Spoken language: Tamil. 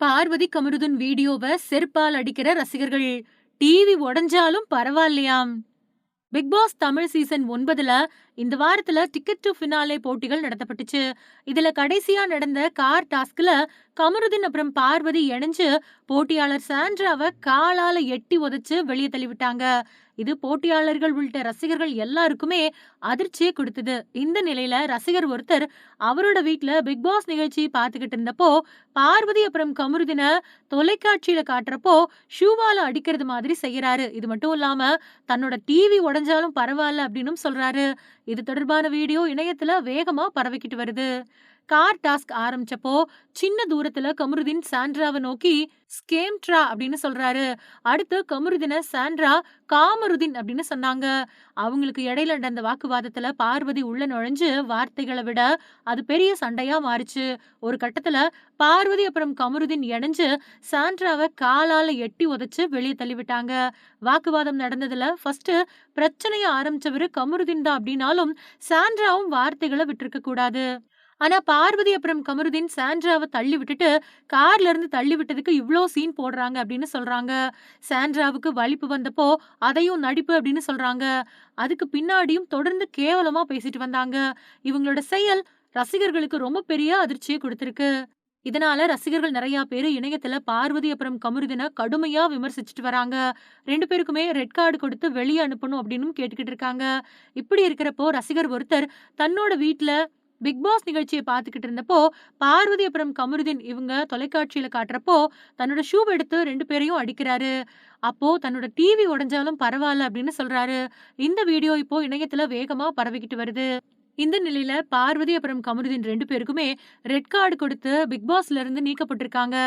பார்வதி கமருதன் வீடியோவை செருப்பால் அடிக்கிற ரசிகர்கள். டிவி உடைஞ்சாலும் பரவாயில்லையாம். பிக் பாஸ் தமிழ் சீசன் 9ல இந்த வாரத்துல டிக்கெட் டு ஃபினாலே போட்டிகள் நடத்தப்பட்டுச்சு. இதுல கடைசியா நடந்த கார் டாஸ்க்ல கமருதீன் அப்புறம் பார்வதி இணைஞ்சு போட்டியாளர் சாண்ட்ராவை காலால எட்டி உதைச்சு வெளியே தள்ளிவிட்டாங்க. இது போட்டியாளர்கள் உள்ளிட்ட ரசிகர்கள் எல்லாருக்குமே அதிர்ச்சியை கொடுத்தது. இந்த நிலையில ரசிகர் ஒருத்தர் அவரோட வீட்ல பிக் பாஸ் நிகழ்ச்சி பாத்துக்கிட்டு இருந்தப்போ பார்வதி அப்புறம் கமருதீன தொலைக்காட்சியில காட்டுறப்போ ஷூவால அடிக்கிறது மாதிரி செய்யறாரு. இது மட்டும் இல்லாம தன்னோட டிவி உடைஞ்சாலும் பரவாயில்ல அப்படின்னு சொல்றாரு. இது தொடர்பான வீடியோ இணையத்துல வேகமா பரவிக்கிட்டு வருது. கார் டாஸ்க் ஆரம்பிச்சப்போ சின்ன தூரத்துல கமருதீன் சாண்ட்ராவை நோக்கி ஸ்கேம்ட்ரா அப்படின்னு சொல்றாரு. அடுத்து கமருதீன சாண்ட்ரா காமருதீன் அப்படின்னு சொன்னாங்க. அவங்களுக்கு இடையில நடந்த வாக்குவாதத்துல பார்வதி உள்ள நுழைஞ்சு வார்த்தைகளை விட அது பெரிய சண்டையா மாறிச்சு. ஒரு கட்டத்துல பார்வதி அப்புறம் கமருதீன் இணைஞ்சு சாண்ட்ராவை காலால எட்டி உதைச்சு வெளியே தள்ளிவிட்டாங்க. வாக்குவாதம் நடந்ததுல ஃபர்ஸ்ட் பிரச்சனைய ஆரம்பிச்சவரு கமருதீன் தான் அப்படின்னாலும் சாண்ட்ராவும் வார்த்தைகளை விட்டுருக்க கூடாது. ஆனா பார்வதி அப்புறம் கமருதீன் சாண்ட்ராவை தள்ளி விட்டுட்டு கார்ல இருந்து தள்ளி விட்டதுக்கு இவ்ளோ சீன் போடுறாங்க அப்படின்னு சொல்றாங்க. சாண்ட்ராவுக்கு வலிப்பு வந்தப்போ அதையும் நடிப்பு அப்படின்னு சொல்றாங்க. அதுக்கு பின்னாடியும் தொடர்ந்து கேவலமா பேசிட்டு வந்தாங்க. இவங்களோட செயல் ரசிகர்களுக்கு ரொம்ப பெரிய அதிர்ச்சியை கொடுத்திருக்கு. இதனால ரசிகர்கள் நிறைய பேரு இணையத்துல பார்வதி அப்புறம் கமருதீன கடுமையா விமர்சிச்சுட்டு வராங்க. 2 பேருக்குமே ரெட் கார்டு கொடுத்து வெளியே அனுப்பணும் அப்படின்னு கேட்டுக்கிட்டு இருக்காங்க. இப்படி இருக்கிறப்போ ரசிகர் ஒருத்தர் தன்னோட வீட்ல பிக் பாஸ் நிகழ்ச்சியை பார்த்துக்கிட்டு இருந்தப்போ பார்வதி அப்புறம் கமருதீன் இவங்க தொலைக்காட்சியில காட்டுறப்போ தன்னோட ஷூ எடுத்து 2 பேரையும் அடிக்கிறாரு. அப்போ தன்னோட டிவி உடைஞ்சாலும் பரவாயில்ல அப்படின்னு சொல்றாரு. இந்த வீடியோ இப்போ இணையத்துல வேகமா பரவிக்கிட்டு வருது. இந்த நிலையில பார்வதி அப்புறம் கமருதீன் 2 பேருக்குமே ரெட் கார்டு கொடுத்து பிக் பாஸ்ல இருந்து நீக்கப்பட்டிருக்காங்க.